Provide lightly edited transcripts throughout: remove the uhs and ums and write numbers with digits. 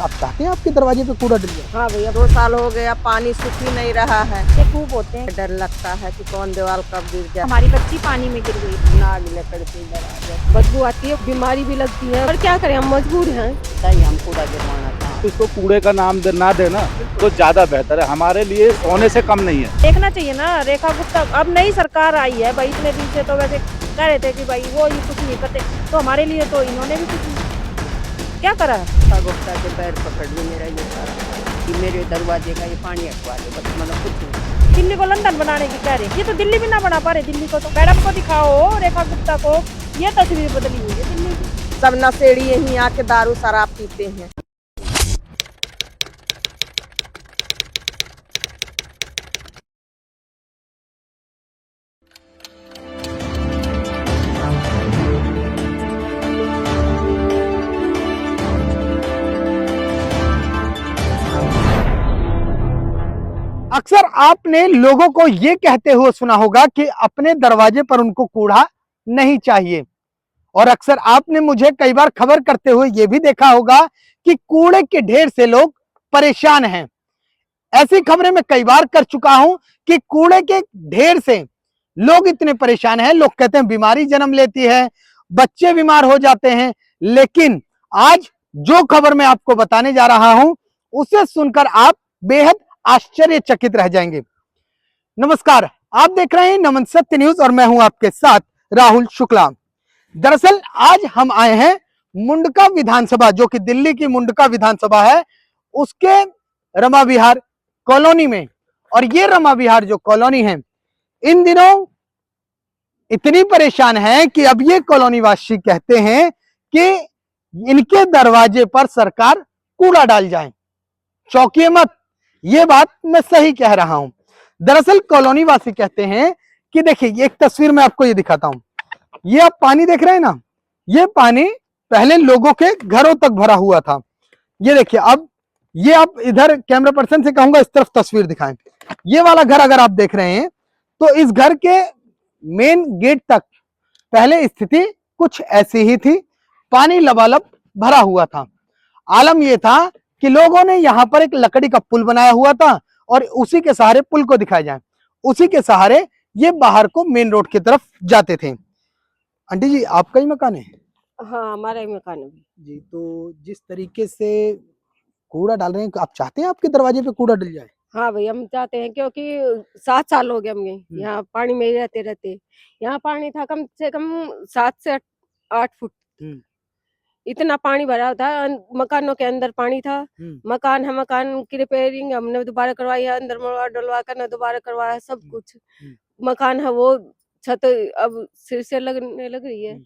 आप चाहते हैं आपके दरवाजे पे कूड़ा डल जाए? हाँ भैया, 2 साल हो गया, पानी सूख ही नहीं रहा है। ये खूब होते हैं। डर लगता है कि कौन दीवार कब गिर जाए। हमारी बच्ची पानी में गिर गई। नाग लकड़ के इधर आ जाए, बदबू आती है, बीमारी भी लगती है, पर क्या करें, हम मजबूर हैं। सही हम कूड़ा गिरवाना था। इसको कूड़े का नाम ना देना तो ज्यादा बेहतर है, हमारे लिए सोने से कम नहीं है। देखना चाहिए ना, रेखा गुप्ता अब नई सरकार आई है भाई, इतने दिन से तो वैसे कह रहे थे कि भाई वो ये कुछ नहीं करते, तो हमारे लिए तो इन्होंने भी कुछ क्या करा। गुप्ता के पैर पकड़ ली मेरा ये सारा कि मेरे दरवाजे का ये पानी हटवा दे, बस मतलब कुछ नहीं। दिल्ली को लंदन बनाने की कह रहे, ये तो दिल्ली भी ना बना पा रहे। दिल्ली को तो मैडम को दिखाओ, रेखा गुप्ता को, ये तस्वीर बदली हुई है दिल्ली की। सब नशेड़ी यहीं आके दारू शराब पीते हैं। अक्सर आपने लोगों को ये कहते हुए सुना होगा कि अपने दरवाजे पर उनको कूड़ा नहीं चाहिए, और अक्सर आपने मुझे कई बार खबर करते हुए ये भी देखा होगा कि कूड़े के ढेर से लोग परेशान हैं। ऐसी खबरें मैं कई बार कर चुका हूं कि कूड़े के ढेर से लोग इतने परेशान हैं, लोग कहते हैं बीमारी जन्म लेती है, बच्चे बीमार हो जाते हैं। लेकिन आज जो खबर मैं आपको बताने जा रहा हूं उसे सुनकर आप बेहद आश्चर्यचकित रह जाएंगे। नमस्कार, आप देख रहे हैं नमन सत्य न्यूज और मैं हूं आपके साथ राहुल शुक्ला। दरअसल आज हम आए हैं मुंडका विधानसभा, जो कि दिल्ली की मुंडका विधानसभा है, उसके रमा विहार कॉलोनी में। और ये रमा विहार जो कॉलोनी है इन दिनों इतनी परेशान है कि अब ये कॉलोनी वासी कहते हैं कि इनके दरवाजे पर सरकार कूड़ा डाल जाए। चौंकिए मत, ये बात मैं सही कह रहा हूं। दरअसल कॉलोनी वासी कहते हैं कि देखिए, एक तस्वीर में आपको ये दिखाता हूं। ये आप पानी देख रहे हैं ना, ये पानी पहले लोगों के घरों तक भरा हुआ था। ये देखिए, अब ये आप इधर कैमरा पर्सन से कहूंगा इस तरफ तस्वीर दिखाएं। ये वाला घर अगर आप देख रहे हैं तो इस घर के मेन गेट तक पहले स्थिति कुछ ऐसी ही थी, पानी लबालब भरा हुआ था। आलम यह था कि लोगों ने यहां पर एक लकड़ी का पुल बनाया हुआ था और उसी के सहारे, पुल को दिखाया जाए, उसी के सहारे ये बाहर को मेन रोड की तरफ जाते थे। आंटी जी, आपका ही मकान है? हाँ, हमारा ही मकान है जी। तो जिस तरीके से कूड़ा डाल रहे हैं, आप चाहते हैं आपके दरवाजे पे कूड़ा डल जाए? हाँ भैया, हम चाहते हैं, क्योंकि 7 साल हो गए हमें यहाँ पानी में ही रहते रहते। यहाँ पानी था कम से कम 7 से 8 फुट, इतना पानी भरा था। मकानों के अंदर पानी था। मकान है, मकान की रिपेयरिंग हमने दोबारा करवाई है, अंदर मरवा डलवा कर दोबारा करवाया सब कुछ। मकान है, वो छत अब सिर से लगने लग रही है,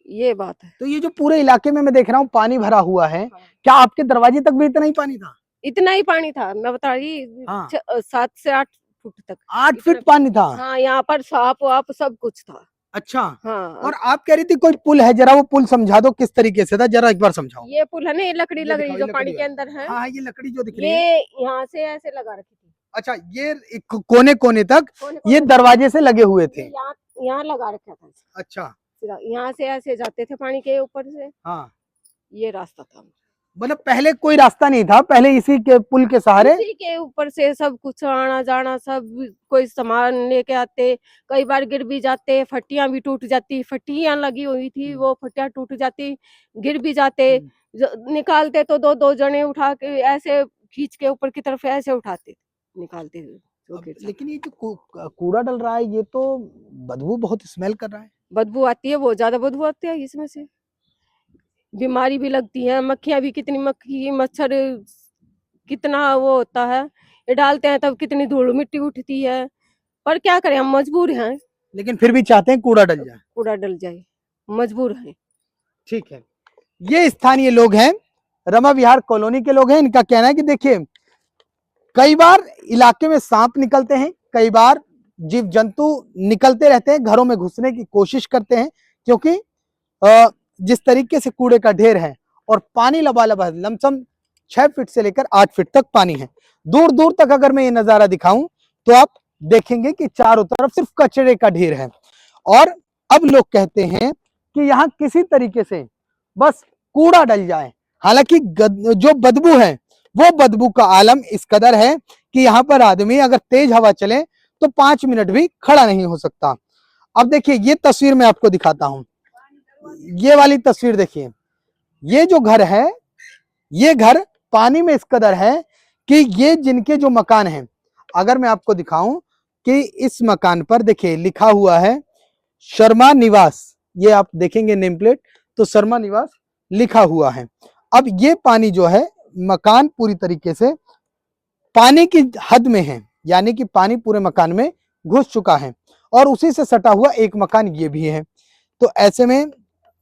ये बात है। तो ये जो पूरे इलाके में मैं देख रहा हूँ पानी भरा हुआ है, क्या आपके दरवाजे तक भी इतना ही पानी था? इतना ही पानी था, मैं बता रही। हाँ। 7 से 8 फुट तक। 8 फीट पानी था? हाँ, यहाँ पर सांप वाप सब कुछ था। अच्छा। हाँ। और आप कह रही थी कोई पुल है, जरा वो पुल समझा दो किस तरीके से था, जरा एक बार समझाओ। ये पुल है ना, ये लकड़ी ये लग रही दिखाओ, जो ये पानी लकड़ी के है। अंदर है। हाँ, ये लकड़ी जो दिख रही है, ये यहाँ से ऐसे लगा रखी थी। अच्छा, ये कोने कोने तक कोने ये कोने दरवाजे से लगे हुए थे। यहाँ लगा रखा था। अच्छा। यहाँ से ऐसे जाते थे पानी के ऊपर से। हाँ, ये रास्ता था। मतलब पहले कोई रास्ता नहीं था, पहले इसी के पुल के सहारे इसी के ऊपर से सब कुछ आना जाना, सब कोई सामान लेके आते, कई बार गिर भी जाते, फट्टियां भी टूट जाती, फट्टियां लगी हुई थी, वो फट्टियां टूट जाती, गिर भी जाते। निकालते तो 2-2 जने उठा के ऐसे खींच के ऊपर की तरफ ऐसे उठाते निकालते हुए। लेकिन ये जो कूड़ा डल रहा है, ये तो बदबू बहुत स्मेल कर रहा है। बदबू आती है, बहुत ज्यादा बदबू आती है, इसमें से बीमारी भी लगती है, मक्खियां भी, कितनी मक्खी मच्छर कितना वो होता है। ये डालते हैं तब कितनी धूल मिट्टी उठती है, पर क्या करें, हम मजबूर हैं। लेकिन फिर भी चाहते हैं कूड़ा डल जाए। कूड़ा डल जाए, मजबूर हैं। ठीक है, ये स्थानीय लोग हैं, रमा विहार कॉलोनी के लोग हैं। इनका कहना है कि देखिए, कई बार इलाके में सांप निकलते हैं, कई बार जीव जंतु निकलते रहते हैं, घरों में घुसने की कोशिश करते हैं, क्योंकि जिस तरीके से कूड़े का ढेर है और पानी लबालब है, लमसम 6 फीट से लेकर 8 फीट तक पानी है। दूर दूर तक अगर मैं ये नजारा दिखाऊं तो आप देखेंगे कि चारों तरफ सिर्फ कचरे का ढेर है। और अब लोग कहते हैं कि यहाँ किसी तरीके से बस कूड़ा डल जाए, हालांकि जो बदबू है वो बदबू का आलम इस कदर है कि यहाँ पर आदमी अगर तेज हवा चले तो 5 मिनट भी खड़ा नहीं हो सकता। अब देखिए ये तस्वीर मैं आपको दिखाता हूं, ये वाली तस्वीर देखिए, ये जो घर है ये घर पानी में इस कदर है कि ये जिनके जो मकान हैं, अगर मैं आपको दिखाऊं कि इस मकान पर देखिए लिखा हुआ है शर्मा निवास, ये आप देखेंगे नेम प्लेट तो शर्मा निवास लिखा हुआ है। अब ये पानी जो है मकान पूरी तरीके से पानी की हद में है, यानी कि पानी पूरे मकान में घुस चुका है और उसी से सटा हुआ एक मकान ये भी है। तो ऐसे में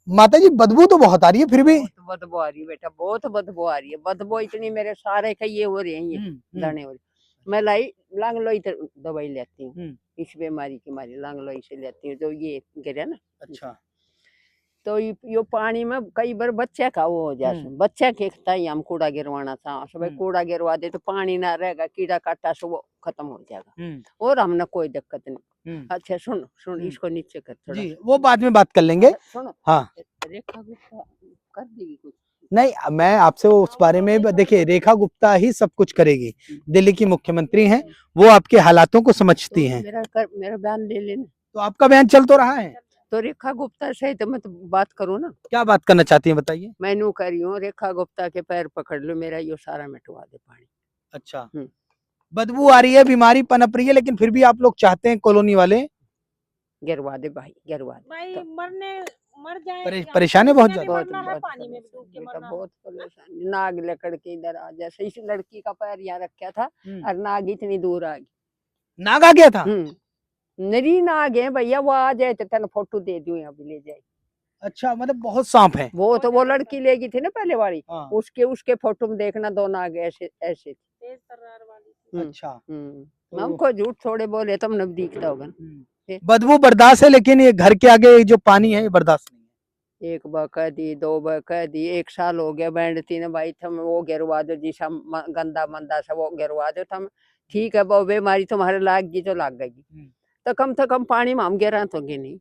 माता जी बदबू तो बहुत आ रही है, फिर भी बहुत बदबू आ रही है बेटा, बहुत बदबू आ रही है। बदबू इतनी मेरे सारे का ये हो रहे हैं, ये दाने हो रहे। मैं लांग लोई दवाई लेती हूँ इस बीमारी की, मारी लांग लोई से लेती हूँ, जो ये गिरे ना। अच्छा, तो यो पानी में कई बार बच्चे का वो हो जाए, बच्चे खेता ही हम कूड़ा गिरवाना था, सब कूड़ा गिरवा दे तो पानी ना रहेगा, कीड़ा काटा से वो खत्म हो जाएगा और हमने कोई दिक्कत नहीं। अच्छा सुन सुन, इसको नीचे कर थोड़ा जी वो बाद में बात कर लेंगे। सुनो, हाँ रेखा गुप्ता कर देगी कुछ? नहीं, मैं आपसे उस बारे में देखिए, रेखा गुप्ता ही सब कुछ करेगी, दिल्ली की मुख्यमंत्री हैं, वो आपके हालातों को समझती हैं। मेरा बयान ले लेना। तो आपका बयान चल तो रहा है, तो रेखा गुप्ता से तो मैं तो बात करूँ ना। क्या बात करना चाहती हैं बताइए। मैं नू कह रही हूँ रेखा गुप्ता के पैर पकड़ लो, मेरा यो सारा मिटवा दे पानी। अच्छा, बदबू आ रही है, बीमारी पनप रही है, लेकिन फिर भी आप लोग चाहते हैं कॉलोनी वाले गिरवा दे भाई, गिरवा दे। भाई मर जाए परेशान है बहुत ज्यादा। पानी में डूब के मरना। बहुत परेशान, नाग लकड़ के इधर आ, जैसे इस लड़की का पैर यहाँ रखा था और नाग इतनी दूर आ गई। नाग आ गया था? नरी नाग है भैया, वो आ जाए तो तेन फोटो दे दूं, यहाँ भी ले जाए। अच्छा, मतलब बहुत सांप है। वो तो वो लड़की ले गई थी ना पहले वाली, हाँ। उसके फोटो में देखना, दो नाग ऐसे ऐसे। अच्छा, हमको झूठ थोड़े बोले तो हमने दिखता होगा। बदबू बर्दाश्त है, लेकिन ये घर के आगे जो पानी है ये बर्दाश्त नहीं है। एक बार कह दी, दो बार कह दी, 1 साल हो गया बैठती ना भाई, तुम वो गिरवा दो जिसा गंदा मंदा सा वो गिरवा दो तुम, ठीक है वो बीमारी तुम्हारे लाग गई तो लाग गई, तो कम पानी में हम गिरा तो नहीं।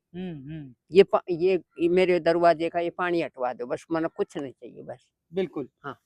ये मेरे दरवाजे का ये पानी हटवा दो बस, मन कुछ नहीं चाहिए बस। बिल्कुल। हाँ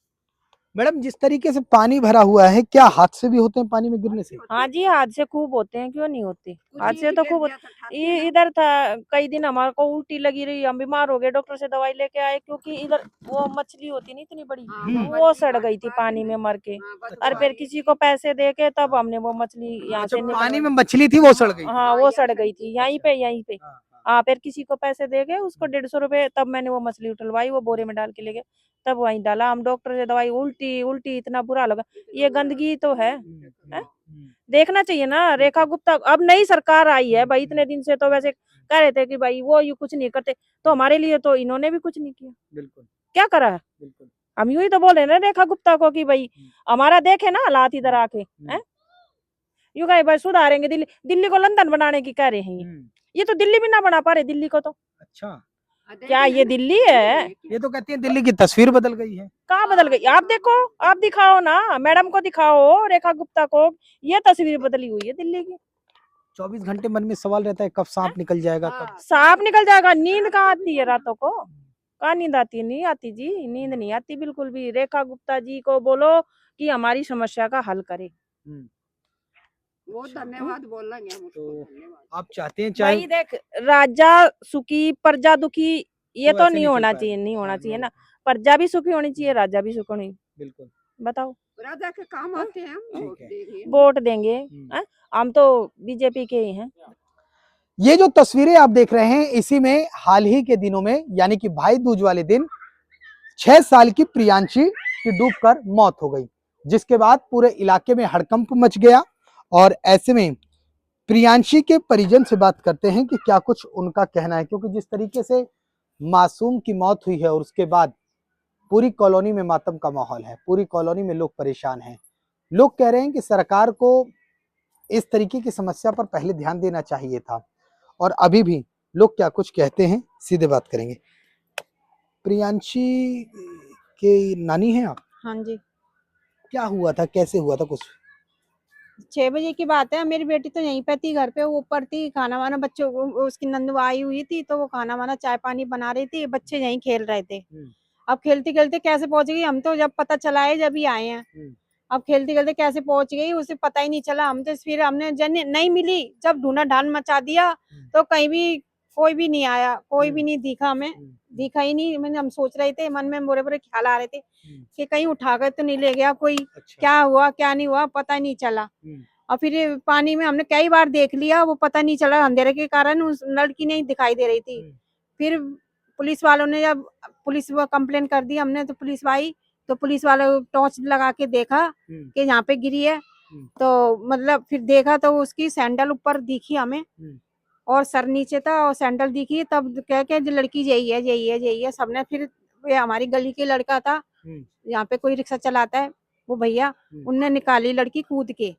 मैडम, जिस तरीके से पानी भरा हुआ है, क्या हादसे भी होते हैं पानी में गिरने से? हाँ जी, हादसे खूब होते हैं, क्यों नहीं होते, हादसे तो खूब इधर था। कई दिन हमारे को उल्टी लगी रही, हम बीमार हो गए, डॉक्टर से दवाई लेके आए, क्योंकि इधर वो मछली होती नहीं इतनी बड़ी, वो सड़ गई थी पानी में मर के। और फिर किसी को पैसे दे के तब हमने वो मछली यहाँ से पानी में मछली थी वो सड़ गई? हाँ वो सड़ गई थी यहीं पे। हाँ फिर किसी को पैसे दे गए, उसको 150 रुपए, तब मैंने वो मछली उठलवाई, वो बोरे में डाल के ले गए, तब वहीं डाला हम। डॉक्टर से दवाई, उल्टी इतना बुरा लगा, ये गंदगी तो है? देखना चाहिए ना। रेखा गुप्ता अब नई सरकार आई है भाई, इतने दिन से तो वैसे कह रहे थे कि भाई वो ये कुछ नहीं करते, तो हमारे लिए तो इन्होंने भी कुछ नहीं किया। बिल्कुल। क्या करा है? बिल्कुल। हम यूं ही तो बोले ना रेखा गुप्ता को कि भाई हमारा देखे ना हालात इधर आके, हैं यूं कहे भाई सुधारेंगे दिल्ली को लंदन बनाने की कह रहे हैं, ये तो दिल्ली भी ना बना पा रहे दिल्ली को तो। अच्छा, क्या ये दिल्ली है? ये तो कहती है दिल्ली की तस्वीर बदल गई है। कहाँ बदल गई? आप देखो, आप दिखाओ ना, मैडम को दिखाओ, रेखा गुप्ता को, ये तस्वीर बदली हुई है दिल्ली की। 24 घंटे मन में सवाल रहता है, कब सांप निकल जाएगा, कब सांप निकल जाएगा। नींद कहाँ आती है रातों को? कहाँ नींद आती है? नहीं आती जी, नींद नहीं आती बिल्कुल भी। रेखा गुप्ता जी को बोलो कि हमारी समस्या का हल करे। बहुत धन्यवाद बोल रहे हैं। तो आप चाहते हैं चाहे भाई देख, राजा सुखी प्रजा दुखी, ये वो तो ऐसे नहीं नहीं चल होना पाएगा। चाहिए, नहीं होना हाँ, चाहिए नहीं ना। प्रजा भी सुखी होनी चाहिए, राजा भी सुखी होनी। बिल्कुल। बताओ, राजा के काम आते हैं, ठीक है। वोट देंगे, हैं? हम तो बीजेपी के ही हैं। ये जो तस्वीरें आप देख रहे हैं, इसी में हाल ही के दिनों में, यानी कि भाई दूज वाले दिन 6 साल की प्रियांशी की डूबकर मौत हो गई, जिसके बाद पूरे इलाके में हड़कंप मच गया। और ऐसे में प्रियांशी के परिजन से बात करते हैं कि क्या कुछ उनका कहना है, क्योंकि जिस तरीके से मासूम की मौत हुई है और उसके बाद पूरी कॉलोनी में मातम का माहौल है, पूरी कॉलोनी में लोग परेशान हैं। लोग कह रहे हैं कि सरकार को इस तरीके की समस्या पर पहले ध्यान देना चाहिए था। और अभी भी लोग क्या कुछ कहते हैं, सीधे बात करेंगे। प्रियांशी के नानी हैं आप? हाँ जी, क्या हुआ था, कैसे हुआ था कुछ? 6 बजे की बात है। मेरी बेटी तो यहीं पे थी, घर पे ऊपर थी, खाना वाना बच्चों को, उसकी नंदू आई हुई थी तो वो खाना वाना चाय पानी बना रही थी, बच्चे यहीं खेल रहे थे। अब खेलते खेलते कैसे पहुंच गई, हम तो जब पता चला है जब ही आए हैं। अब खेलते खेलते कैसे पहुंच गई उसे पता ही नहीं चला। हम तो फिर हमने जन नहीं मिली, जब ढूंढा ढांड मचा दिया तो कहीं भी कोई भी नहीं आया, कोई भी नहीं दिखा, हमें दिखा ही नहीं। मैंने हम सोच रहे थे, मन में बुरे बुरे ख्याल आ रहे थे कि कहीं उठाकर तो नहीं ले गया कोई। अच्छा। क्या हुआ क्या नहीं हुआ पता ही नहीं चला। और फिर ये पानी में हमने कई बार देख लिया, वो पता नहीं चला, अंधेरे के कारण उस लड़की नहीं दिखाई दे रही थी। फिर पुलिस वालों ने जब पुलिस वो कंप्लेन कर दी हमने, तो पुलिस आई तो पुलिस वालों टॉर्च लगा के देखा कि यहाँ पे गिरी है। तो मतलब फिर देखा तो उसकी सैंडल ऊपर दिखी हमें और सर नीचे था और सैंडल दिखी। तब कह के जो लड़की यही है यही है यही है सबने। फिर ये हमारी गली के लड़का था, यहाँ पे कोई रिक्शा चलाता है वो भैया, उनने निकाली लड़की कूद के।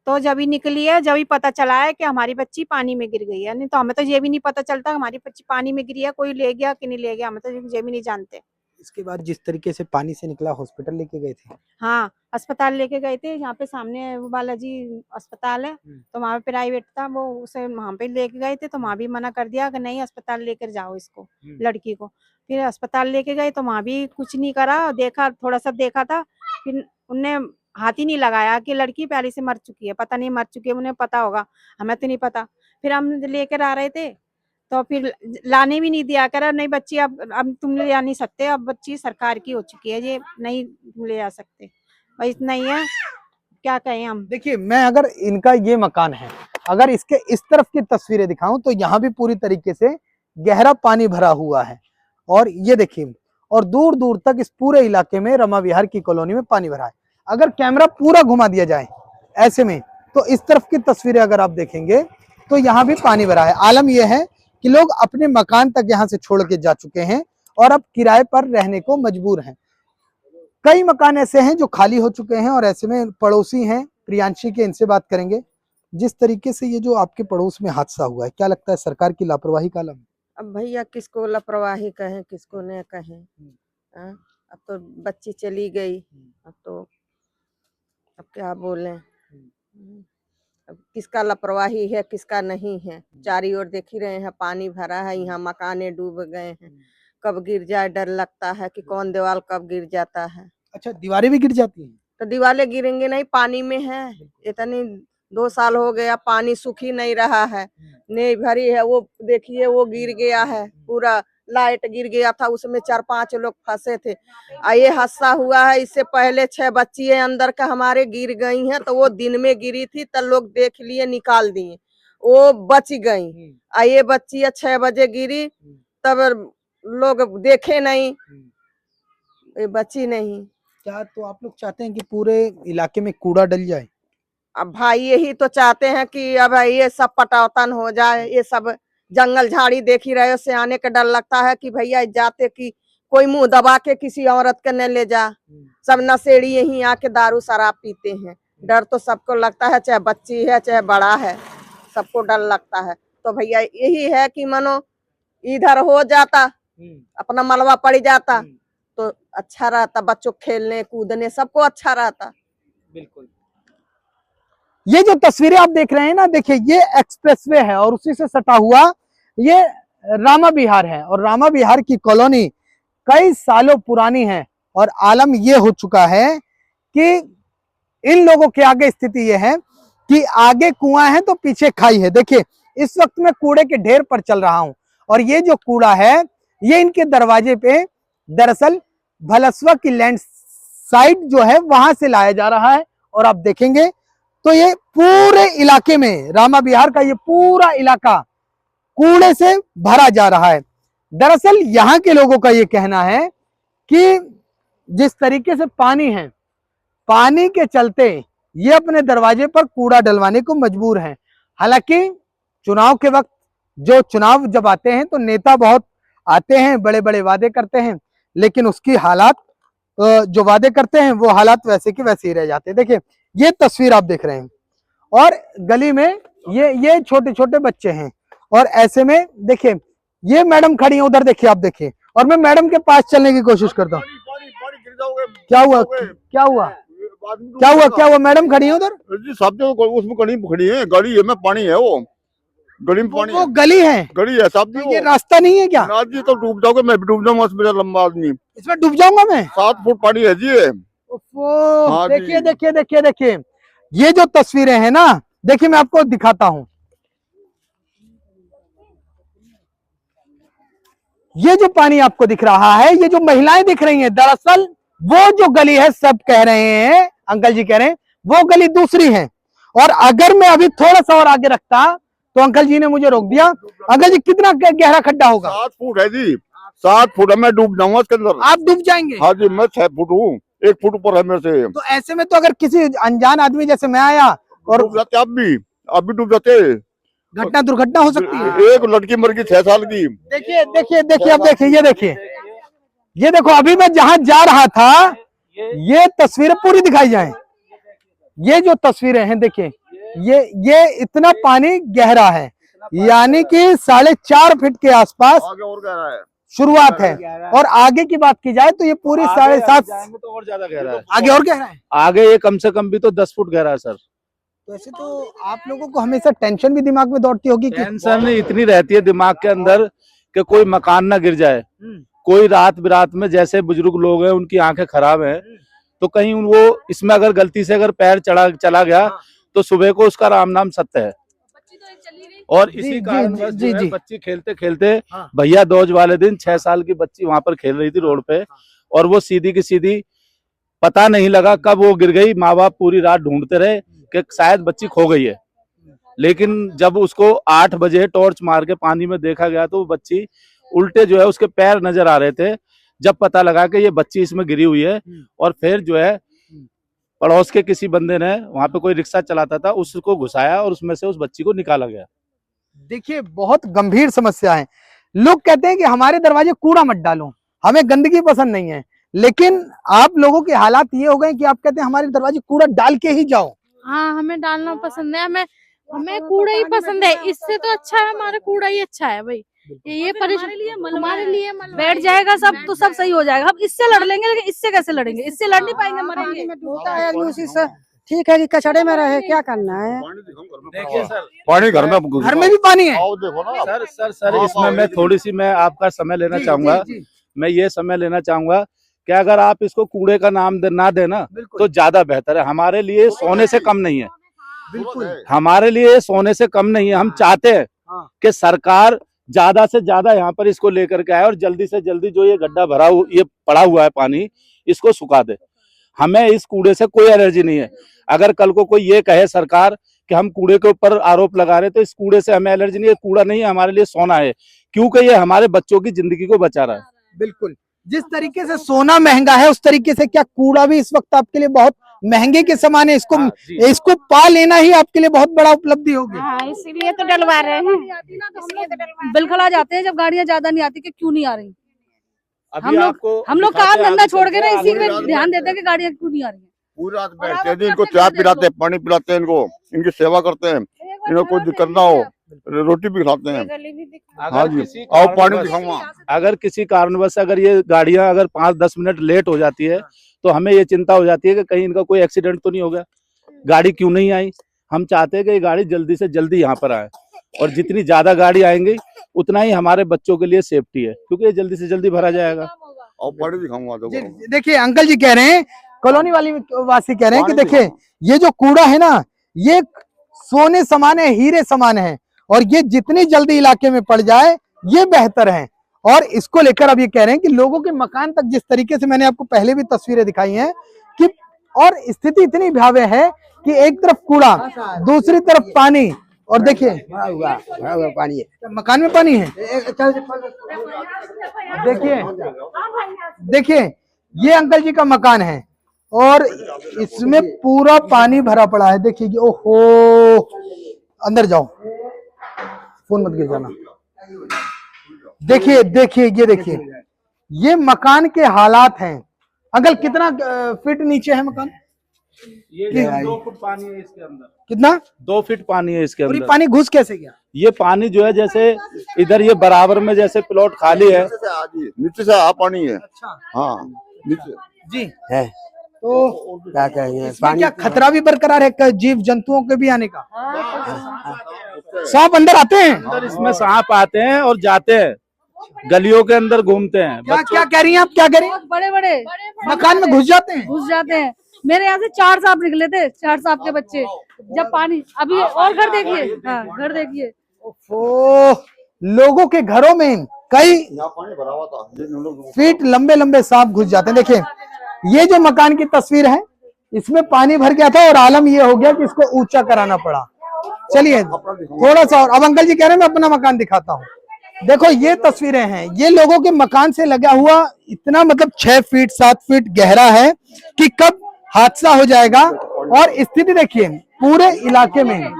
तो जब ही निकली है, जब ही पता चला है कि हमारी बच्ची पानी में गिर गई है। नहीं तो हमें तो ये भी नहीं पता चलता हमारी बच्ची पानी में गिरी है, कोई ले गया कि नहीं ले गया, हमें तो ये भी नहीं जानते। इसके बाद जिस तरीके से पानी से निकला, हॉस्पिटल लेके गए थे? हाँ, अस्पताल लेके गए थे। यहाँ पे सामने वो बालाजी अस्पताल है, तो वहाँ पे प्राइवेट था, वो उसे वहाँ पे लेके गए थे। तो वहाँ भी मना कर दिया कि नहीं अस्पताल लेकर जाओ इसको, लड़की को। फिर अस्पताल लेके गए तो वहाँ भी कुछ नहीं करा, देखा थोड़ा सा देखा था, फिर उनने हाथ ही नहीं लगाया कि लड़की पहले से मर चुकी है। पता नहीं मर चुकी है, उन्हें पता होगा, हमें तो नहीं पता। फिर हम लेकर आ रहे थे तो फिर लाने भी नहीं दिया, कह रहा नहीं बच्ची अब तुम ले जा नहीं सकते, अब बच्ची सरकार की हो चुकी है, ये नहीं ले जा सकते। भाई इतना ही है, क्या कहें हम। देखिए, मैं अगर इनका ये मकान है, अगर इसके इस तरफ की तस्वीरें दिखाऊं तो यहाँ भी पूरी तरीके से गहरा पानी भरा हुआ है। और ये देखिए, और दूर दूर तक इस पूरे इलाके में रमा विहार की कॉलोनी में पानी भरा है। अगर कैमरा पूरा घुमा दिया जाए ऐसे में, तो इस तरफ की तस्वीरें अगर आप देखेंगे तो यहाँ भी पानी भरा है। आलम यह है कि लोग अपने मकान तक यहाँ से छोड़ के जा चुके हैं और अब किराए पर रहने को मजबूर हैं। कई मकान ऐसे हैं जो खाली हो चुके हैं और ऐसे में पड़ोसी हैं प्रियांशी के, इनसे बात करेंगे। जिस तरीके से ये जो आपके पड़ोस में हादसा हुआ है, क्या लगता है सरकार की लापरवाही का आलम? अब भैया किसको लापरवाही कहें किसको न कहें। अब तो बच्ची चली गई, अब क्या बोलें। अब किसका लापरवाही है किसका नहीं है। चारी ओर देख ही रहे हैं पानी भरा है, यहाँ मकाने डूब गए हैं। कब गिर जाए डर लगता है कि कौन दीवार कब गिर जाता है। अच्छा, दीवारें भी गिर जाती हैं? तो दीवारें गिरेंगे नहीं, पानी में है। इतनी 2 साल हो गया, पानी सूख ही नहीं रहा है, नहीं भरी है। वो देखिए वो गिर गया है पूरा, लाइट गिर गया था, उसमें 4-5 लोग फंसे थे। ये हादसा हुआ है, इससे पहले 6 बच्चियां अंदर का हमारे गिर गई हैं। तो वो दिन में गिरी थी तो लोग देख लिए निकाल दिए, वो बच गई। ये बच्चियां 6 बजे गिरी तब लोग देखे नहीं, ये बची नहीं। क्या तो आप लोग चाहते हैं कि पूरे इलाके में कूड़ा डल जाए? अब भाई यही तो चाहते हैं कि अब ये सब पटावतन हो जाए। ये सब जंगल झाड़ी देख ही रहे हो, से आने का डर लगता है कि भैया जाते कि कोई मुंह दबा के किसी औरत के न ले जा। सब नशेड़ी यहीं आके दारू शराब पीते हैं। डर तो सबको लगता है, चाहे बच्ची है चाहे बड़ा है, सबको डर लगता है। तो भैया यही है कि मनो इधर हो जाता, अपना मलबा पड़ जाता तो अच्छा रहता, बच्चों खेलने कूदने सबको अच्छा रहता। बिल्कुल। ये जो तस्वीरें आप देख रहे हैं ना, देखिए ये एक्सप्रेसवे है और उसी से सटा हुआ ये रामा विहार है। और रामा विहार की कॉलोनी कई सालों पुरानी है और आलम ये हो चुका है कि इन लोगों के आगे स्थिति ये है कि आगे कुआं है तो पीछे खाई है। देखिए इस वक्त मैं कूड़े के ढेर पर चल रहा हूं और ये जो कूड़ा है ये इनके दरवाजे पे दरअसल भलसवा की लैंड साइड जो है वहां से लाया जा रहा है। और आप देखेंगे तो ये पूरे इलाके में, रामा विहार का ये पूरा इलाका कूड़े से भरा जा रहा है। दरअसल यहाँ के लोगों का ये कहना है कि जिस तरीके से पानी है, पानी के चलते ये अपने दरवाजे पर कूड़ा डलवाने को मजबूर हैं। हालांकि चुनाव के वक्त जो चुनाव जब आते हैं तो नेता बहुत आते हैं, बड़े बड़े वादे करते हैं, लेकिन उसकी हालात जो वादे करते हैं वो हालात वैसे के वैसे ही रह जाते हैं। देखिए ये तस्वीर आप देख रहे हैं और गली में ये छोटे छोटे बच्चे हैं और ऐसे में देखिए ये मैडम खड़ी है उधर, देखिए आप देखिए, और मैं मैडम के पास चलने की कोशिश करता हूँ। क्या हुआ क्या हुआ क्या हुआ क्या हुआ? मैडम खड़ी है उधर जी, सब जगह उसमें खड़ी है, गाड़ी है में पानी है वो गली में पानी वो है, गली है, गली है साहब जी। ये रास्ता नहीं है क्या? ना जी तो डूब जाओगे, मैं भी डूब जाऊंगा, मेरा लंबा आदमी। इसमें डूब जाऊंगा मैं। 7 फुट पानी है जी ये। ओफो, हाँ देखिए जी। देखिए देखिए देखिए, ये जो तस्वीरें हैं ना, देखिए मैं आपको दिखाता हूं। ये जो पानी आपको दिख रहा है, ये जो महिलाएं दिख रही हैं, दरअसल वो जो गली है, सब कह रहे हैं, अंकल जी कह रहे हैं वो गली दूसरी है। और अगर मैं अभी थोड़ा सा और आगे रखता तो अंकल जी ने मुझे रोक दिया। अंकल जी कितना गहरा खड्डा होगा? 7 फुट है जी, 7 फुट है, मैं डूब जाऊंगा इसके अंदर। आप डूब जाएंगे? हाँ जी, मैं 6 फुट हूँ, 1 फुट ऊपर है मेरे से। तो ऐसे में तो अगर किसी अनजान आदमी जैसे मैं आया और डूब जाते आप भी डूब जाते। घटना दुर्घटना हो सकती है। एक लड़की मर गई 6 साल की। देखिए देखिए देखिए, अब देखिए, ये देखिए, ये देखो, अभी मैं जहां जा रहा था, ये तस्वीरें पूरी दिखाई जाए। ये जो तस्वीरें हैं देखिए, ये इतना पानी गहरा है, यानी कि 4.5 फीट के आसपास आगे और गहरा है। शुरुआत है। और आगे की बात की जाए तो ये पूरी 7.5 जाएंगे तो और ज्यादा गहरा है। आगे और गहरा है। आगे ये कम से कम भी तो 10 फुट गहरा है सर। वैसे तो आप लोगों को हमेशा टेंशन भी दिमाग में दौड़ती होगी कि टेंशन इतनी रहती है दिमाग के अंदर कि कोई मकान ना गिर जाए, कोई रात बिरात में, जैसे बुजुर्ग लोग हैं उनकी आंखें खराब हैं, तो कहीं वो इसमें अगर गलती से अगर पैर चला गया तो सुबह को उसका राम नाम सत्य है। और जी, इसी जी, कारण जी, बस जी, जो है जी। बच्ची खेलते खेलते भैया दोज वाले दिन 6 साल की बच्ची वहां पर खेल रही थी रोड पे, और वो सीधी की सीधी, पता नहीं लगा कब वो गिर गई। माँ बाप पूरी रात ढूंढते रहे कि शायद बच्ची खो गई है, लेकिन जब उसको 8 बजे टॉर्च मार के पानी में देखा गया तो वो बच्ची उल्टे जो है उसके पैर नजर आ रहे थे। जब पता लगा कि ये बच्ची इसमें गिरी हुई है, और फिर जो है पड़ोस के किसी बंदे ने, वहां पे कोई रिक्शा चलाता था, उसको घुसाया और उसमें से उस बच्ची को निकाला गया। देखिए बहुत गंभीर समस्या है। लोग कहते हैं कि हमारे दरवाजे कूड़ा मत डालो, हमें गंदगी पसंद नहीं है, लेकिन आप लोगों के हालात ये हो गए कि आप कहते हैं हमारे दरवाजे कूड़ा डाल के ही जाओ। हाँ, हमें डालना पसंद है, हमें कूड़ा ही पसंद है। इससे तो अच्छा है हमारा कूड़ा ही अच्छा है भाई। ये परेशानी हमारे लिए बैठ जाएगा सब तो सब सही हो जाएगा। हम इससे लड़ लेंगे, लेकिन इससे कैसे लड़ेंगे? इससे लड़ नहीं पाएंगे, मरेंगे। होता है आदमी उसी से, ठीक है कि कचड़े में रहे, क्या करना है। देखिए सर, पानी घर में भी पानी है। आओ देखो ना। सर इसमें मैं थोड़ी सी मैं आपका समय लेना चाहूंगा। मैं ये समय लेना चाहूंगा कि अगर आप इसको कूड़े का नाम ना देना तो ज्यादा बेहतर है। हमारे लिए सोने से कम नहीं है, बिल्कुल हमारे लिए सोने से कम नहीं है। हम चाहते हैं कि सरकार ज्यादा से ज्यादा यहाँ पर इसको लेकर के आए और जल्दी से जल्दी जो ये गड्ढा ये पड़ा हुआ है पानी, इसको सुखा दे। हमें इस कूड़े से कोई एलर्जी नहीं है। अगर कल को कोई ये कहे सरकार कि हम कूड़े के ऊपर आरोप लगा रहे, तो इस कूड़े से हमें एलर्जी नहीं है। कूड़ा नहीं है, हमारे लिए सोना है, क्योंकि ये हमारे बच्चों की जिंदगी को बचा रहा है। बिल्कुल, जिस तरीके से सोना महंगा है उस तरीके से क्या कूड़ा भी इस वक्त आपके लिए बहुत महंगे के समान है। इसको पा लेना ही आपके लिए बहुत बड़ा उपलब्धि होगी। हाँ, इसीलिए तो डलवा रहे हैं। बिल्कुल आ जाते हैं जब गाड़ियाँ ज्यादा नहीं आती, कि क्यों नहीं आ रही। हम लोग काम धंधा छोड़ के ना इसी में ध्यान देते हैं कि गाड़ियाँ क्यों नहीं आ रही। पूरी रात बैठते हैं, इनको चाय पिलाते हैं, पानी पिलाते हैं, इनकी सेवा करते हैं, इनको कोई दिक्कत ना हो, रोटी भी खिलाते हैं। हाँ जी, आओ पानी दिखाऊंगा। अगर किसी कारणवश अगर ये गाड़ियां अगर 5-10 मिनट लेट हो जाती है तो हमें ये चिंता हो जाती है कि कहीं इनका कोई एक्सीडेंट तो नहीं हो गया, गाड़ी क्यों नहीं आई। हम चाहते हैं कि ये गाड़ी जल्दी से जल्दी यहाँ पर आए, और जितनी ज्यादा गाड़ी आएंगी उतना ही हमारे बच्चों के लिए सेफ्टी है, क्योंकि ये जल्दी से जल्दी भरा जाएगा। और पानी दिखाऊंगा। देखिए अंकल जी कह रहे हैं, कॉलोनी वासी कह रहे हैं कि देखिए ये जो कूड़ा है ना, ये सोने समान है, हीरे समान है, और ये जितनी जल्दी इलाके में पड़ जाए ये बेहतर है। और इसको लेकर अब ये कह रहे हैं कि लोगों के मकान तक, जिस तरीके से मैंने आपको पहले भी तस्वीरें दिखाई हैं, कि और स्थिति इतनी भयावह है कि एक तरफ कूड़ा, दूसरी तरफ पानी, और देखिए पानी है, मकान में पानी है। देखिए ये अंकल जी का मकान है और इसमें पूरा पानी भरा पड़ा है। देखिए, ओहो, अंदर जाओ, फोन मत गिर जाना। देखिए देखिए ये देखिए, ये मकान के हालात हैं। अंकल कितना फीट नीचे है मकान? ये 2 फुट पानी है इसके अंदर। कितना? 2 फीट पानी है इसके और ये अंदर। पानी घुस कैसे गया? ये पानी जो है जैसे इधर ये बराबर में जैसे प्लॉट खाली है, नीचे से पानी है। अच्छा, हाँ नीचे जी है। तो क्या कहेंगे इसमें क्या खतरा भी बरकरार है जीव जंतुओं के भी आने का? सांप अंदर आते हैं? अंदर इसमें सांप आते हैं और जाते हैं, गलियों के अंदर घूमते हैं। क्या कह रही हैं आप, क्या कह रही हैं? बड़े बड़े मकान में घुस जाते हैं? मेरे यहाँ से 4 सांप निकले थे, 4 सांप के बच्चे। जब पानी अभी और घर देखिए, हाँ घर देखिए। ओ, लोगों के घरों में कई पानी भरा हुआ था, फीट लंबे लंबे सांप घुस जाते हैं। देखिए ये जो मकान की तस्वीर है, इसमें पानी भर गया था और आलम ये हो गया कि इसको ऊंचा कराना पड़ा। चलिए थोड़ा सा और, अब अंकल जी कह रहे हैं मैं अपना मकान दिखाता हूँ। देखो ये तस्वीरें हैं, ये लोगों के मकान से लगा हुआ इतना मतलब 6 फीट 7 फीट गहरा है कि कब हादसा हो जाएगा। और स्थिति देखिए पूरे इलाके में,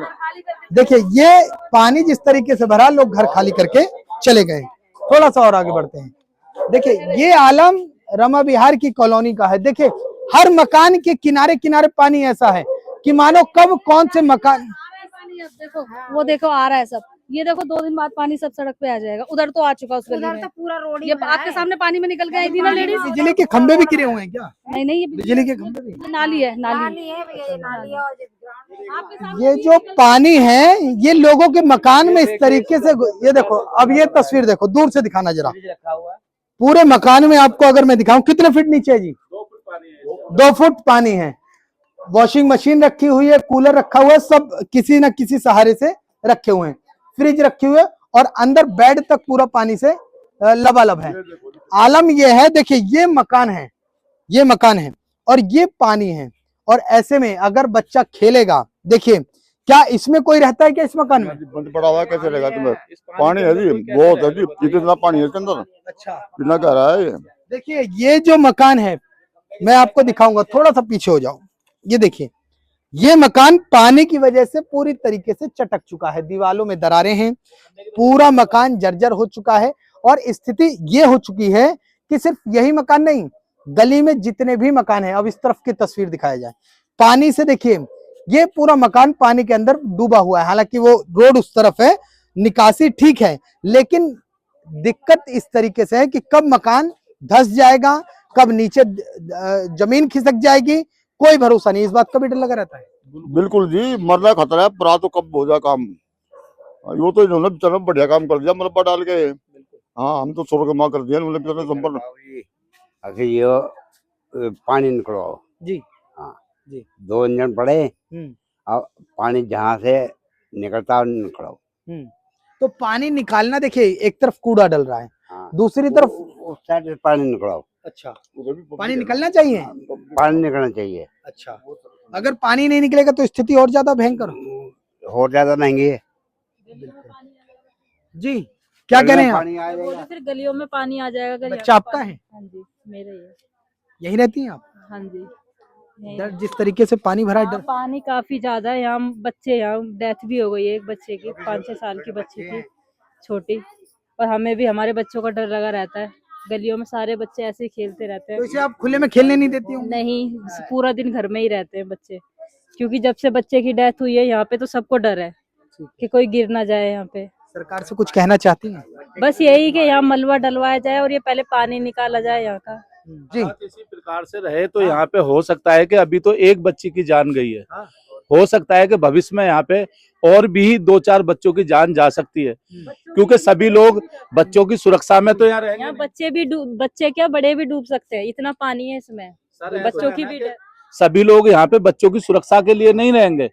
देखिए ये पानी जिस तरीके से भरा, लोग घर खाली करके चले गए। थोड़ा सा और आगे बढ़ते हैं। देखिए ये आलम रमा विहार की कॉलोनी का है। देखिए हर मकान के किनारे किनारे पानी ऐसा है कि मानो कब कौन से मकान। पानी अब देखो, वो देखो आ रहा है सब। ये देखो 2 दिन बाद पानी सब सड़क पे आ जाएगा। उधर तो आ चुका, उस गली में पूरा रोड ये आपके सामने पानी में निकल गई थी ना लेडीज। बिजली के खंभे भी गिरे हुए हैं क्या? नहीं ये बिजली के खंभे भी? नाली है, नाली। ये जो पानी है ये लोगों के मकान में इस तरीके से, ये देखो अब ये तस्वीर देखो, दूर से दिखाना जरा। पूरे मकान में आपको अगर मैं दिखाऊं, कितने फीट नीचे है जी? 2 फुट पानी है। वॉशिंग मशीन रखी हुई है, कूलर रखा हुआ है, सब किसी न किसी सहारे से रखे हुए हैं। फ्रिज रखी हुई है और अंदर बेड तक पूरा पानी से लबालब है। आलम ये है, देखिए ये मकान है, ये मकान है और ये पानी है। और ऐसे में अगर बच्चा खेलेगा, देखिए क्या इसमें कोई रहता है क्या इस मकान में? बंद पड़ा हुआ है, कैसे रहेगा तुम्हें? पानी है जी, बहुत है जी, कितना पानी है इसके अंदर। अच्छा कितना गहरा है ये? देखिए ये जो मकान है मैं आपको दिखाऊंगा, थोड़ा सा पीछे हो जाओ। ये देखिए ये मकान पानी की वजह से पूरी तरीके से चटक चुका है, दीवालों में दरारें हैं, पूरा मकान जर्जर हो चुका है। और स्थिति ये हो चुकी है कि सिर्फ यही मकान नहीं, गली में जितने भी मकान हैं, अब इस तरफ की तस्वीर दिखाया जाए, पानी से देखिए ये पूरा मकान पानी के अंदर डूबा हुआ है। हालांकि वो रोड उस तरफ है, निकासी ठीक है, लेकिन दिक्कत इस तरीके से है कि कब मकान धंस जाएगा, कब नीचे जमीन खिसक जाएगी, कोई भरोसा नहीं। इस बात का भी डर लगा रहता है। बिल्कुल जी, मरना खतरा है, पर तो कब हो जाए काम। वो तो इन्होंने बेचारा बढ़िया काम कर दिया मरबा डाल के। हाँ हम तो 100 कमा कर दिया उन्होंने बेचारे संपर्क। अभी ये पानी निकलो जी। हाँ जी। 2 इंजन पड़े, अब पानी जहाँ से निकलता निकलो। तो पानी निकालना, देखिए एक तरफ कूड़ा डल रहा है, हाँ, दूसरी तरफ उस साइड से पानी निकलो। अच्छा पानी निकलना चाहिए। पानी निकलना चाहिए। अच्छा अगर पानी नहीं निकलेगा तो स्थिति और ज्यादा भयंकर और ज्यादा महंगी है जी। क्या कह रहे हैं आप? पानी आ जाएगा, फिर गलियों में पानी आ जाएगा। बच्चा आपका है? हाँ जी मेरा ही है। यही रहती हैं आप? हाँ जी। डर जिस तरीके से पानी भरा है, हाँ, डर। पानी काफी ज्यादा है। यहाँ बच्चे, यहाँ डेथ भी हो गई है एक बच्चे की, 5-6 साल की बच्ची थी छोटी। और हमें भी हमारे बच्चों का डर लगा रहता है। गलियों में सारे बच्चे ऐसे ही खेलते रहते तो हैं। इसे आप खुले में खेलने नहीं देती हूँ? नहीं, पूरा दिन घर में ही रहते हैं बच्चे, क्योंकि जब से बच्चे की डेथ हुई है यहाँ पे तो सबको डर है कि कोई गिर ना जाए यहाँ पे। सरकार से कुछ कहना चाहती हैं? बस यही कि यहाँ मलबा डलवाया जाए और ये पहले पानी निकाला जाए यहाँ का। जी। इसी प्रकार से रहे तो यहाँ पे हो सकता है कि अभी तो एक बच्ची की जान गई है, हो सकता है कि भविष्य में यहाँ पे और भी 2-4 बच्चों की जान जा सकती है, क्योंकि सभी लोग बच्चों की सुरक्षा में तो यहाँ रहेंगे। यहाँ बच्चे क्या बड़े भी डूब सकते हैं, इतना पानी है इसमें। बच्चों की भी सभी लोग यहाँ पे बच्चों की सुरक्षा के लिए नहीं रहेंगे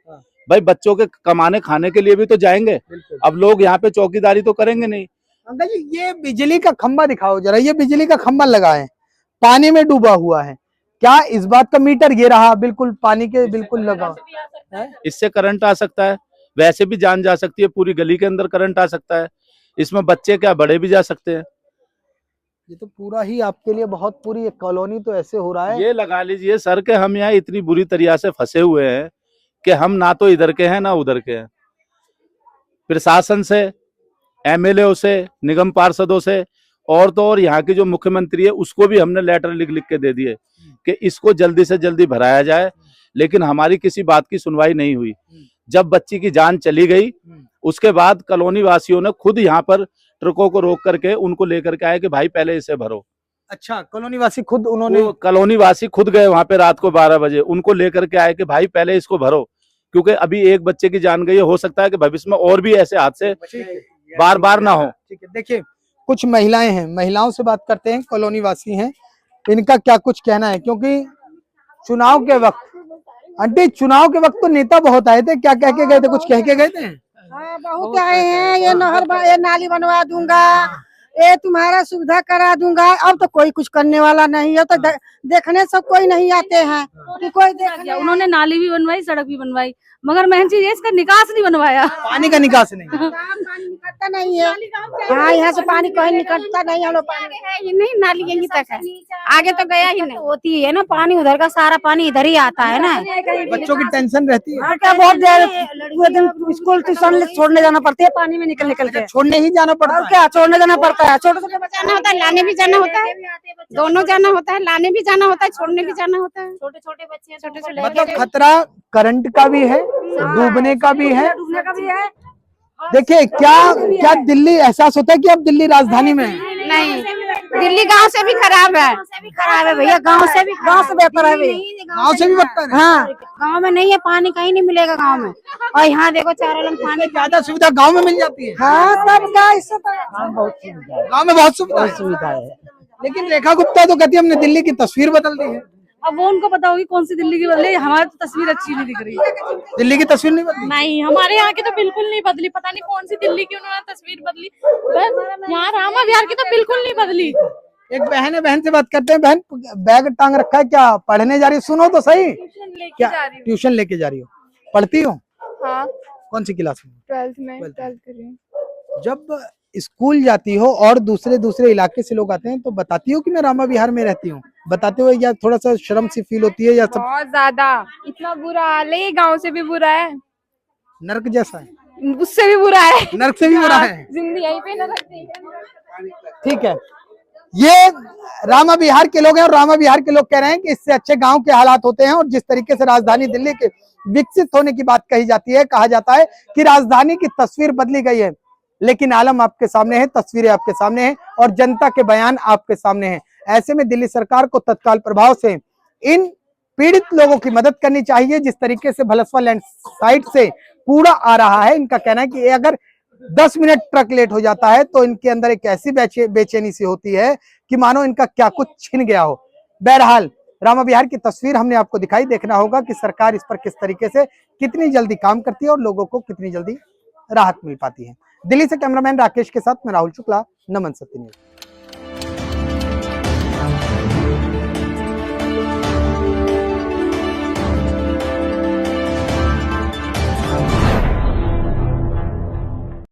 भाई, बच्चों के कमाने खाने के लिए भी तो जाएंगे। अब लोग यहाँ पे चौकीदारी तो करेंगे नहीं। अंकल जी ये बिजली का खंबा दिखाओ जरा, ये बिजली का खंबा लगा है, पानी में डूबा हुआ है, क्या इस बात का मीटर ये रहा बिल्कुल पानी के बिल्कुल लगा? इससे करंट आ सकता है, वैसे भी जान जा सकती है, पूरी गली के अंदर करंट आ सकता है, इसमें बच्चे क्या बड़े भी जा सकते हैं। ये तो पूरा ही आपके लिए बहुत, पूरी एक कॉलोनी तो ऐसे हो रहा है। ये लगा लीजिए सर के हम यहाँ इतनी बुरी तरीके से फंसे हुए हैं कि हम ना तो इधर के हैं ना उधर के हैं। प्रशासन से, एमएलए से, निगम पार्षदों से और तो और यहाँ की जो मुख्यमंत्री है उसको भी हमने लेटर लिख लिख के दे दिए कि इसको जल्दी से जल्दी भराया जाए, लेकिन हमारी किसी बात की सुनवाई नहीं हुई। जब बच्ची की जान चली गई उसके बाद कॉलोनी वासियों ने खुद यहाँ पर ट्रकों को रोक करके उनको लेकर के आए कि भाई पहले इसे भरो। अच्छा, कॉलोनी वासी खुद उन्होंने वो कॉलोनी वासी खुद गए वहां पे रात को 12 बजे, उनको लेकर के आए कि भाई पहले इसको भरो, क्योंकि अभी एक बच्चे की जान गई है, हो सकता है कि भविष्य में और भी ऐसे हादसे बार बार ना हो। ठीक है, देखिए कुछ महिलाएं हैं, महिलाओं से बात करते हैं, कॉलोनी वासी हैं, इनका क्या कुछ कहना है। क्योंकि चुनाव के वक्त, आंटी चुनाव के वक्त तो नेता बहुत आए थे, क्या कह के गए थे, कुछ कह के गए थे? हाँ, बहुत आए हैं, ये ये नाली बनवा दूंगा, ये तुम्हारा सुविधा करा दूंगा। अब तो कोई कुछ करने वाला नहीं है, तो देखने सब कोई नहीं आते हैं कि कोई देखने। उन्होंने नाली भी बनवाई, सड़क भी बनवाई, मगर मेन चीज इसका निकास नहीं बनवाया। पानी का निकास नहीं। पानी निकलता नहीं है। हाँ, यहाँ से पानी कहीं निकलता नहीं, हम लोग पानी है ही नहीं, नाली यहीं तक है, आगे तो गया ही नहीं। होती है ना पानी, उधर का सारा पानी इधर ही आता है ना। बच्चों की टेंशन रहती है, और क्या बहुत देर पूरे दिन स्कूल ट्यूशन छोड़ने जाना पड़ती है, पानी में निकल के छोड़ने ही जाना पड़ता और है। क्या छोड़ने जाना पड़ता है, छोटे छोटे बच्चे जाना होता है, लाने भी जाना होता है, दोनों जाना होता है, लाने भी जाना होता है, छोड़ने भी जाना होता है। छोटे छोटे बच्चे हैं, छोटे छोटे मतलब खतरा करंट का भी है, डूबने का भी है। डूबने का भी है। देखिए क्या दिल्ली एहसास होता है कि अब दिल्ली राजधानी में है? नहीं, दिल्ली गांव से भी खराब है, खराब है भैया, गांव से बेहतर है भैया। गांव से भी बदतर है। हाँ, गांव में नहीं है पानी, कहीं नहीं मिलेगा गांव में, और यहाँ देखो चारों लंग पानी। ज्यादा सुविधा गांव में मिल जाती है। हाँ, तब क्या इससे गांव में बहुत सुविधा है। लेकिन रेखा गुप्ता तो कहती है हमने दिल्ली की तस्वीर बदल दी है। अब वो उनको पता होगी कौन सी दिल्ली की बदली, हमारी तो तस्वीर अच्छी नहीं दिख रही। दिल्ली की तस्वीर नहीं बदली? नहीं, हमारे यहाँ की तो बिल्कुल नहीं बदली, पता नहीं कौन सी दिल्ली की उन्होंने तस्वीर बदली। बस यहाँ रामा विहार की तो बिल्कुल नहीं बदली। एक बहन है, बहन से बात करते हैं। बहन बैग टांग रखा है, क्या पढ़ने जा रही हो? सुनो तो सही, क्या ट्यूशन लेके जा रही हो? पढ़ती हो? हाँ, कौन सी क्लास में? 12th में 12th कर रही हूँ। जब स्कूल जाती हो और दूसरे इलाके से लोग आते हैं तो बताती हो कि मैं रामा विहार में रहती हूँ? बताते हो या थोड़ा सा शर्म सी फील होती है या सब? बहुत ज्यादा, इतना बुरा हाल है, गांव से भी बुरा है, नर्क जैसा है? उससे भी बुरा है, नर्क से भी बुरा है। जिंदगी यहीं पे न रखते। ठीक है, ये रामा विहार के लोग हैं और रामा विहार के लोग कह रहे हैं कि इससे अच्छे गांव के हालात होते हैं। और जिस तरीके से राजधानी दिल्ली के विकसित होने की बात कही जाती है, कहा जाता है कि राजधानी की तस्वीर बदली गई है, लेकिन आलम आपके सामने है, तस्वीरें आपके सामने हैं और जनता के बयान आपके सामने हैं। ऐसे में दिल्ली सरकार को तत्काल प्रभाव से इन पीड़ित लोगों की मदद करनी चाहिए। जिस तरीके से भलसवा लैंड साइड से कूड़ा आ रहा है, इनका कहना है कि अगर 10 मिनट ट्रक लेट हो जाता है तो इनके अंदर एक ऐसी बेचैनी सी होती है कि मानो इनका क्या कुछ छिन गया हो। बहरहाल रामा विहार की तस्वीर हमने आपको दिखाई, देखना होगा कि सरकार इस पर किस तरीके से कितनी जल्दी काम करती है और लोगों को कितनी जल्दी राहत मिल पाती है। दिल्ली से कैमरामैन राकेश के साथ मैं राहुल शुक्ला, नमन सत्य न्यूज।